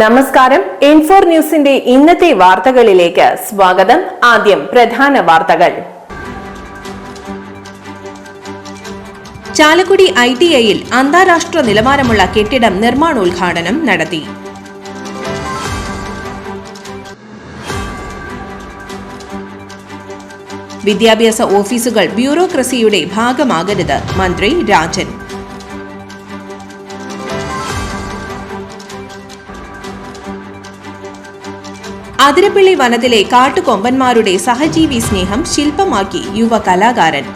നമസ്കാരം. N4 ന്യൂസിന്റെ ഇന്നത്തെ വാർത്തകളിലേക്ക് സ്വാഗതം. ആദ്യം പ്രധാന വാർത്തകൾ. ചാലക്കുടി ITIയിൽ അന്താരാഷ്ട്ര നിലവാരമുള്ള കെട്ടിടം നിർമ്മാണോദ്ഘാടനം നടത്തി. വിദ്യാഭ്യാസ ഓഫീസുകൾ ബ്യൂറോക്രസിയുടെ ഭാഗമാകരുത്, മന്ത്രി രാജൻ. അതിരപ്പള്ളി വനത്തിലെ കാട്ടുകൊമ്പന്മാരുടെ സഹജീവി സ്നേഹം ശില്പമാക്കി യുവ കലാകാരൻ.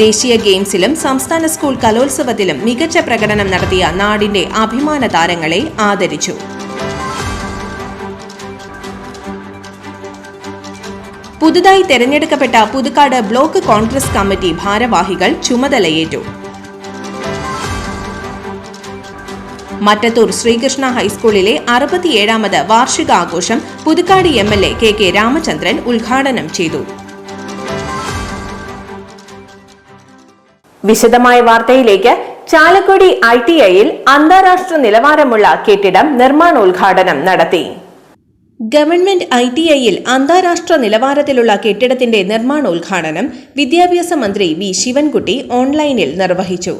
ദേശീയ ഗെയിംസിലും സംസ്ഥാന സ്കൂൾ കലോത്സവത്തിലും മികച്ച പ്രകടനം നടത്തിയ നാടിന്റെ അഭിമാന താരങ്ങളെ ആദരിച്ചു. പുതുതായി തെരഞ്ഞെടുക്കപ്പെട്ട പുതുക്കാട് ബ്ലോക്ക് കോൺഗ്രസ് കമ്മിറ്റി ഭാരവാഹികൾ ചുമതലയേറ്റു. മറ്റത്തൂർ ശ്രീകൃഷ്ണ ഹൈസ്കൂളിലെ 67ാമത് വാർഷികാഘോഷം പുതുക്കാട് MLA KK രാമചന്ദ്രൻ ഉദ്ഘാടനം ചെയ്തു. വിശദമായ വാർത്തയിലേക്ക്. ചാലക്കുടി ITIയിൽ അന്താരാഷ്ട്ര നിലവാരമുള്ള കെട്ടിടം നിർമ്മാണോദ്ഘാടനം നടത്തി. ഗവൺമെന്റ് ITIയിൽ അന്താരാഷ്ട്ര നിലവാരത്തിലുള്ള കെട്ടിടത്തിന്റെ നിർമ്മാണോദ്ഘാടനം വിദ്യാഭ്യാസ മന്ത്രി V ശിവൻകുട്ടി ഓൺലൈനിൽ നിർവഹിച്ചു.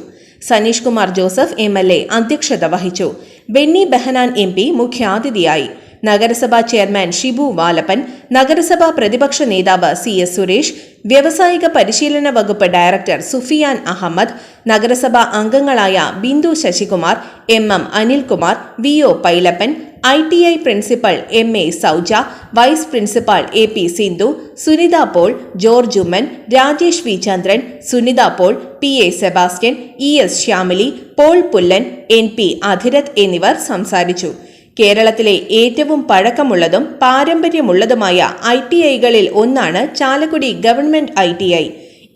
സനീഷ് കുമാർ ജോസഫ് MLA അധ്യക്ഷത വഹിച്ചു. ബെന്നി ബെഹനാൻ MP മുഖ്യാതിഥിയായി. നഗരസഭാ ചെയർമാൻ ഷിബു വാലപ്പൻ, നഗരസഭാ പ്രതിപക്ഷ നേതാവ് CS സുരേഷ്, വ്യവസായിക പരിശീലന വകുപ്പ് ഡയറക്ടർ സുഫിയാൻ അഹമ്മദ്, നഗരസഭാ അംഗങ്ങളായ Bindu Sasikumar, MM Anilkumar, VO Pailappan, ITI principal MA Souja, vice principal AP Sindhu, Sunitha Paul, George Oommen, Rajesh V Chandran, Sunitha Paul, PA Sebastian, ES Shyamili, Paul Pullan, NP Adhirath എന്നിവർ സംസാരിച്ചു. കേരളത്തിലെ ഏറ്റവും പഴക്കമുള്ളതും പാരമ്പര്യമുള്ളതുമായ ITIകളിൽ ഒന്നാണ് ചാലക്കുടി ഗവൺമെന്റ് ITI.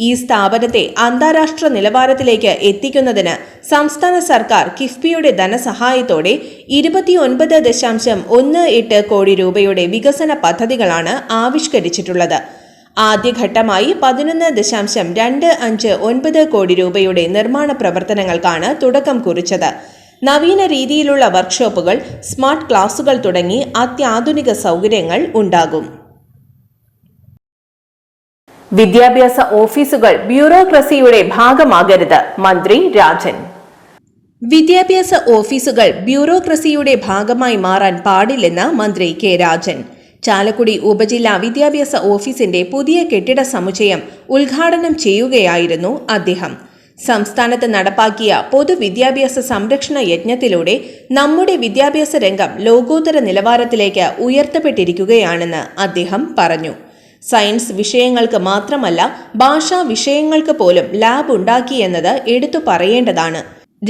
ഈ സ്ഥാപനത്തെ അന്താരാഷ്ട്ര നിലവാരത്തിലേക്ക് എത്തിക്കുന്നതിന് സംസ്ഥാന സർക്കാർ കിഫ്ബിയുടെ ധനസഹായത്തോടെ 29.18 കോടി രൂപയുടെ വികസന പദ്ധതികളാണ് ആവിഷ്കരിച്ചിട്ടുള്ളത്. ആദ്യഘട്ടമായി 11.259 കോടി രൂപയുടെ നിർമ്മാണ പ്രവർത്തനങ്ങൾക്കാണ് തുടക്കം കുറിച്ചത്. നവീന രീതിയിലുള്ള വർക്ക്ഷോപ്പുകൾ, സ്മാർട്ട് ക്ലാസുകൾ തുടങ്ങി അത്യാധുനിക സൗകര്യങ്ങൾ ഉണ്ടാകും. വിദ്യാഭ്യാസ ഓഫീസുകൾ ബ്യൂറോക്രസിയുടെ ഭാഗമാകരുത്, മന്ത്രി രാജൻ. വിദ്യാഭ്യാസ ഓഫീസുകൾ ബ്യൂറോക്രസിയുടെ ഭാഗമായി മാറാൻ പാടില്ലെന്ന് മന്ത്രി K രാജൻ. ചാലക്കുടി ഉപജില്ലാ വിദ്യാഭ്യാസ ഓഫീസിന്റെ പുതിയ കെട്ടിട സമുച്ചയം ഉദ്ഘാടനം ചെയ്യുകയായിരുന്നു അദ്ദേഹം. സംസ്ഥാനത്ത് നടപ്പാക്കിയ പൊതുവിദ്യാഭ്യാസ സംരക്ഷണ യജ്ഞത്തിലൂടെ നമ്മുടെ വിദ്യാഭ്യാസ രംഗം ലോകോത്തര നിലവാരത്തിലേക്ക് ഉയർത്തപ്പെട്ടിരിക്കുകയാണെന്ന് അദ്ദേഹം പറഞ്ഞു. സയൻസ് വിഷയങ്ങൾക്ക് മാത്രമല്ല, ഭാഷാ വിഷയങ്ങൾക്ക് പോലും ലാബ് ഉണ്ടാക്കിയെന്നത് എടുത്തു പറയേണ്ടതാണ്.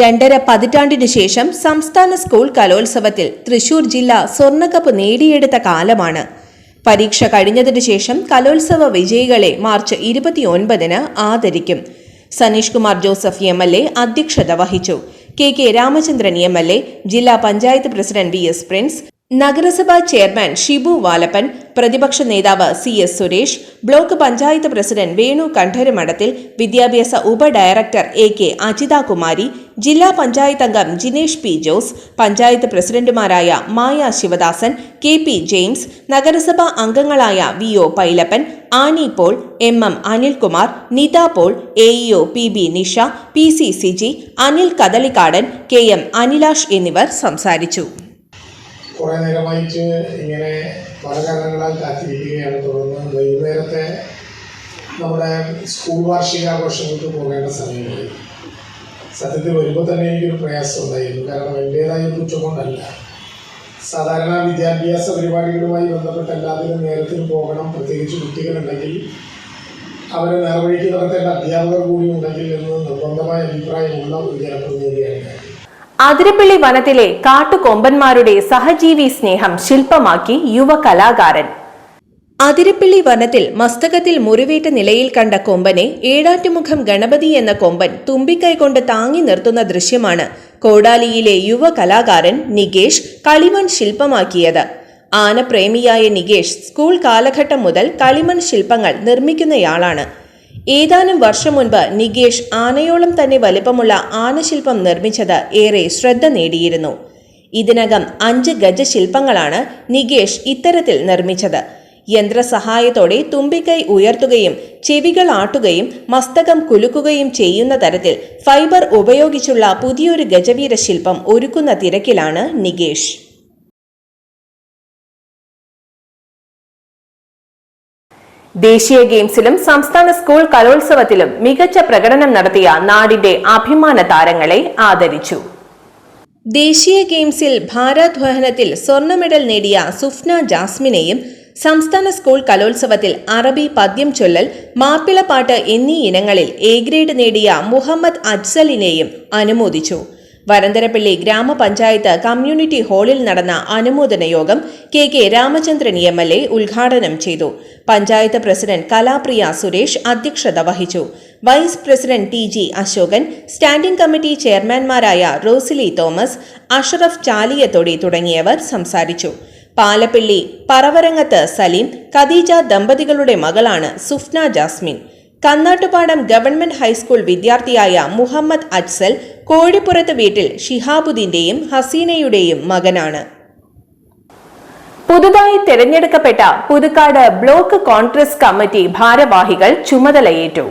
2.5 പതിറ്റാണ്ടിനു ശേഷം സംസ്ഥാന സ്കൂൾ കലോത്സവത്തിൽ തൃശൂർ ജില്ല സ്വർണ്ണക്കപ്പ് നേടിയെടുത്ത കാലമാണ്. പരീക്ഷ കഴിഞ്ഞതിനു ശേഷം കലോത്സവ വിജയികളെ മാർച്ച് 29-ന് ആദരിക്കും. സനീഷ് കുമാർ ജോസഫ് MLA അധ്യക്ഷത വഹിച്ചു. KK രാമചന്ദ്രൻ MLA, ജില്ലാ പഞ്ചായത്ത് പ്രസിഡന്റ് VS പ്രിൻസ്, നഗരസഭാ ചെയർമാൻ ഷിബു വാലപ്പൻ, പ്രതിപക്ഷ നേതാവ് CS Suresh, block panchayat president Venu Kandaramadathil, വിദ്യാഭ്യാസ ഉപ ഡയറക്ടർ AK അജിത കുമാരി, ജില്ലാ പഞ്ചായത്ത് അംഗം ജിനേഷ് P ജോസ്, പഞ്ചായത്ത് പ്രസിഡന്റുമാരായ മായ ശിവദാസൻ, KP ജെയിംസ്, നഗരസഭാ അംഗങ്ങളായ VO Pailappan, Annie Paul, MM Anilkumar, Nitha Paul, AEO PB Nisha, PC Siji, Anil Kadalikkadan, KM Anilash എന്നിവർ സംസാരിച്ചു. കുറേ നേരമായിട്ട് ഇങ്ങനെ പല കാരണങ്ങളാൽ കാത്തിരിക്കുകയാണ്. തുടർന്ന് വൈകുന്നേരത്തെ നമ്മുടെ സ്കൂൾ വാർഷികാഘോഷങ്ങൾക്ക് പോകേണ്ട സമയമായി. സത്യത്തിൽ വരുമ്പോൾ തന്നെ എനിക്കൊരു പ്രയാസം ഉണ്ടായിരുന്നു. കാരണം എൻ്റേതായ കുറ്റകൊണ്ടല്ല, സാധാരണ വിദ്യാഭ്യാസ പരിപാടികളുമായി ബന്ധപ്പെട്ട എല്ലാത്തിനും നേരത്തിന് പോകണം. പ്രത്യേകിച്ച് കുട്ടികളുണ്ടെങ്കിൽ അവരെ നേർവഴിക്ക് നടത്തേണ്ട അധ്യാപകർ കൂടി ഉണ്ടെങ്കിൽ എന്ന് നിർബന്ധമായ അഭിപ്രായമുള്ള ഒരു ജനപ്രതിനിധിയാണ് ഞാൻ. അതിരപ്പള്ളി വനത്തിലെ കാട്ടുകൊമ്പന്മാരുടെ സഹജീവി സ്നേഹം ശില്പമാക്കി യുവ കലാകാരൻ. അതിരപ്പള്ളി വനത്തിൽ മസ്തകത്തിൽ മുറിവേറ്റ നിലയിൽ കണ്ട കൊമ്പനെ ഏഴാറ്റുമുഖം ഗണപതി എന്ന കൊമ്പൻ തുമ്പിക്കൈ കൊണ്ട് താങ്ങി നിർത്തുന്ന ദൃശ്യമാണ് കോടാലിയിലെ യുവ കലാകാരൻ നികേഷ് കളിമൺ ശില്പമാക്കിയത്. ആനപ്രേമിയായ നികേഷ് സ്കൂൾ കാലഘട്ടം മുതൽ കളിമൺ ശില്പങ്ങൾ നിർമ്മിക്കുന്നയാളാണ്. ഏതാനും വർഷം മുൻപ് നികേഷ് ആനയോളം തന്നെ വലിപ്പമുള്ള ആനശില്പം നിർമ്മിച്ചത് ഏറെ ശ്രദ്ധ നേടിയിരുന്നു. ഇതിനകം 5 ഗജ ശില്പങ്ങളാണ് നികേഷ് ഇത്തരത്തിൽ നിർമ്മിച്ചത്. യന്ത്രസഹായത്തോടെ തുമ്പിക്കൈ ഉയർത്തുകയും ചെവികൾ ആട്ടുകയും മസ്തകം കുലുക്കുകയും ചെയ്യുന്ന തരത്തിൽ ഫൈബർ ഉപയോഗിച്ചുള്ള പുതിയൊരു ഗജവീര ശില്പം ഒരുക്കുന്ന തിരക്കിലാണ് നികേഷ്. ദേശീയ ഗെയിംസിലും സംസ്ഥാന സ്കൂൾ കലോത്സവത്തിലും മികച്ച പ്രകടനം നടത്തിയ നാടിന്റെ അഭിമാന താരങ്ങളെ ആദരിച്ചു. ദേശീയ ഗെയിംസിൽ ഭാരോദ്വഹനത്തിൽ സ്വർണ്ണ മെഡൽ നേടിയ സുഫ്ന ജാസ്മിനെയും സംസ്ഥാന സ്കൂൾ കലോത്സവത്തിൽ അറബി പദ്യം ചൊല്ലൽ, മാപ്പിളപ്പാട്ട് എന്നീ ഇനങ്ങളിൽ എ ഗ്രേഡ് നേടിയ മുഹമ്മദ് അജ്സലിനെയും അനുമോദിച്ചു. വരന്തരപ്പള്ളി ഗ്രാമപഞ്ചായത്ത് കമ്മ്യൂണിറ്റി ഹാളിൽ നടന്ന അനുമോദന യോഗം കെ രാമചന്ദ്രൻ MLA ഉദ്ഘാടനം ചെയ്തു. പഞ്ചായത്ത് പ്രസിഡന്റ് കലാപ്രിയ സുരേഷ് അധ്യക്ഷത വഹിച്ചു. Vice president TG Asokan, standing committee ചെയർമാൻമാരായ റോസിലി തോമസ്, അഷറഫ് ചാലിയത്തൊടി തുടങ്ങിയവർ സംസാരിച്ചു. പാലപ്പിള്ളി പറവരങ്ങത്ത് സലീം, ഖദീജ ദമ്പതികളുടെ മകളാണ് സുഫ്ന ജാസ്മിൻ. കന്നാട്ടുപാടം ഗവൺമെന്റ് ഹൈസ്കൂൾ വിദ്യാർത്ഥിയായ മുഹമ്മദ് അജ്സൽ കോഴിപ്പുറത്ത് വീട്ടിൽ ഷിഹാബുദ്ദീന്റെയും ഹസീനയുടെയും മകനാണ്. പുതുതായി തെരഞ്ഞെടുക്കപ്പെട്ട പുതുക്കാട് ബ്ലോക്ക് കോൺഗ്രസ് കമ്മിറ്റി ഭാരവാഹികൾ ചുമതലയേറ്റു.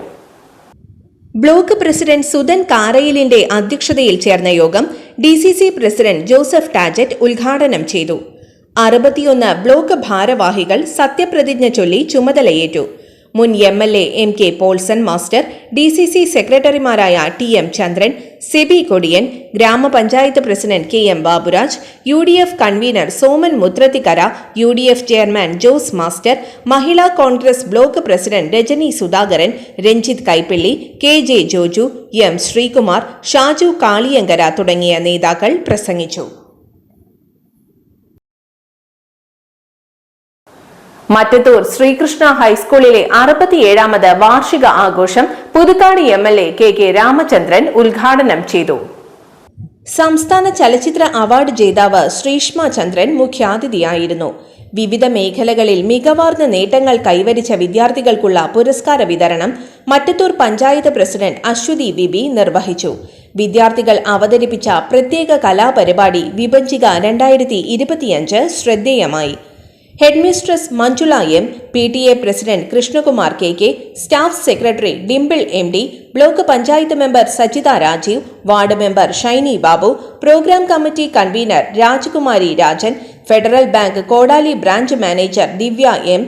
ബ്ലോക്ക് പ്രസിഡന്റ് സുധൻ കാരയിലിന്റെ അധ്യക്ഷതയിൽ ചേർന്ന യോഗം DCC പ്രസിഡന്റ് ജോസഫ് ടാജറ്റ് ഉദ്ഘാടനം ചെയ്തു. 61 ബ്ലോക്ക് ഭാരവാഹികൾ സത്യപ്രതിജ്ഞ ചൊല്ലി ചുമതലയേറ്റു. മുൻ MLA MK Paulson master, DCC സെക്രട്ടറിമാരായ TM ചന്ദ്രൻ, സെബി കൊടിയൻ, ഗ്രാമപഞ്ചായത്ത് president KM Baburaj, UDF convener Soman Muthrathikkara, UDF chairman Jose master, Mahila Congress block president Rajani Sudhakaran, Ranjith Kaippilly, KJ Joju, M Sreekumar, Shaju Kaliyankara തുടങ്ങിയ നേതാക്കൾ പ്രസംഗിച്ചു. മറ്റത്തൂർ ശ്രീകൃഷ്ണ ഹൈസ്കൂളിലെ 67ാമത് വാർഷിക ആഘോഷം പുതുക്കാട് MLA KK രാമചന്ദ്രൻ ഉദ്ഘാടനം ചെയ്തു. സംസ്ഥാന ചലച്ചിത്ര അവാർഡ് ജേതാവ് ശ്രീഷ്മ ചന്ദ്രൻ മുഖ്യാതിഥിയായിരുന്നു. വിവിധ മേഖലകളിൽ മികവാർന്ന നേട്ടങ്ങൾ കൈവരിച്ച വിദ്യാർത്ഥികൾക്കുള്ള പുരസ്കാര വിതരണം മറ്റത്തൂർ പഞ്ചായത്ത് പ്രസിഡന്റ് അശ്വതി വിബി നിർവഹിച്ചു. വിദ്യാർത്ഥികൾ അവതരിപ്പിച്ച പ്രത്യേക കലാപരിപാടി വിഭജിക 2025 ശ്രദ്ധേയമായി. Headmistress Manjula M, PTA president Krishnakumar KK, staff secretary Dimple MD, block panchayat member Sajitha Rajeev, ward member Shiny Babu, programme committee convener Rajakumari Rajan, Federal Bank Kodali branch manager Divya M,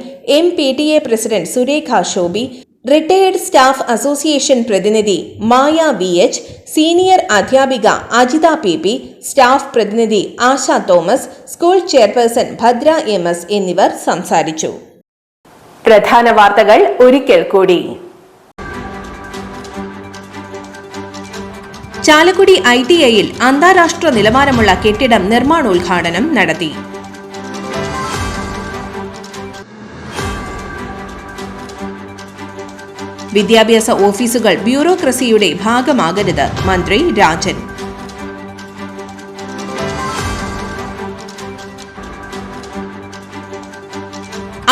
PTA president Surekha Shobhi, retired staff association പ്രതിനിധി മായ VH, സീനിയർ അധ്യാപിക അജിത PP, സ്റ്റാഫ് പ്രതിനിധി Asha Thomas, school chairperson Bhadra MS എന്നിവർ സംസാരിച്ചു. പ്രധാന വാർത്തകൾ ഒരിക്കൽ കൂടി. ചാലക്കുടി ITIയിൽ അന്താരാഷ്ട്ര നിലവാരമുള്ള കെട്ടിടം നിർമ്മാണോദ്ഘാടനം നടത്തി. വിദ്യാഭ്യാസ ഓഫീസുകൾ ബ്യൂറോക്രസിയുടെ ഭാഗമാകരുത്, മന്ത്രി രാജൻ.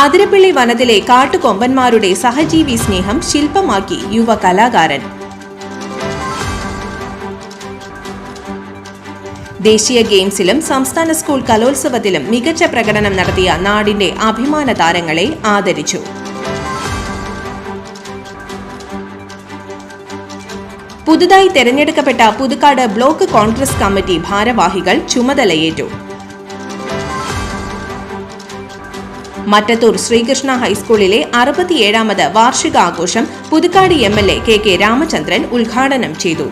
അതിരപ്പള്ളി വനത്തിലെ കാട്ടുകൊമ്പന്മാരുടെ സഹജീവി സ്നേഹം ശില്പമാക്കി യുവ കലാകാരൻ. ദേശീയ ഗെയിംസിലും സംസ്ഥാന സ്കൂൾ കലോത്സവത്തിലും മികച്ച പ്രകടനം നടത്തിയ നാടിന്റെ അഭിമാന താരങ്ങളെ ആദരിച്ചു. പുതുതായി തെരഞ്ഞെടുക്കപ്പെട്ട പുതുക്കാട് ബ്ലോക്ക് കോൺഗ്രസ് കമ്മിറ്റി ഭാരവാഹികൾ ചുമതലയേറ്റു. മറ്റത്തൂർ ശ്രീകൃഷ്ണ ഹൈസ്കൂളിലെ 67ാമത് വാർഷികാഘോഷം പുതുക്കാട് MLA KK രാമചന്ദ്രൻ ഉദ്ഘാടനം ചെയ്തു.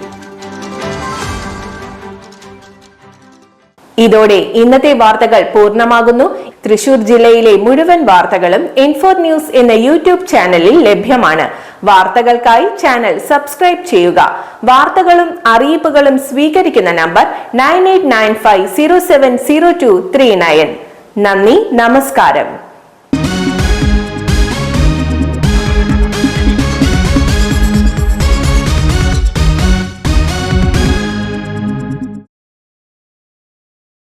ഇതോടെ ഇന്നത്തെ വാർത്തകൾ പൂർണ്ണമാകുന്നു. തൃശൂർ ജില്ലയിലെ മുഴുവൻ വാർത്തകളും N4 ന്യൂസ് എന്ന യൂട്യൂബ് ചാനലിൽ ലഭ്യമാണ്. വാർത്തകൾക്കായി ചാനൽ സബ്സ്ക്രൈബ് ചെയ്യുക. വാർത്തകളും അറിയിപ്പുകളും സ്വീകരിക്കുന്ന നമ്പർ 9895070239. നന്ദി, നമസ്കാരം.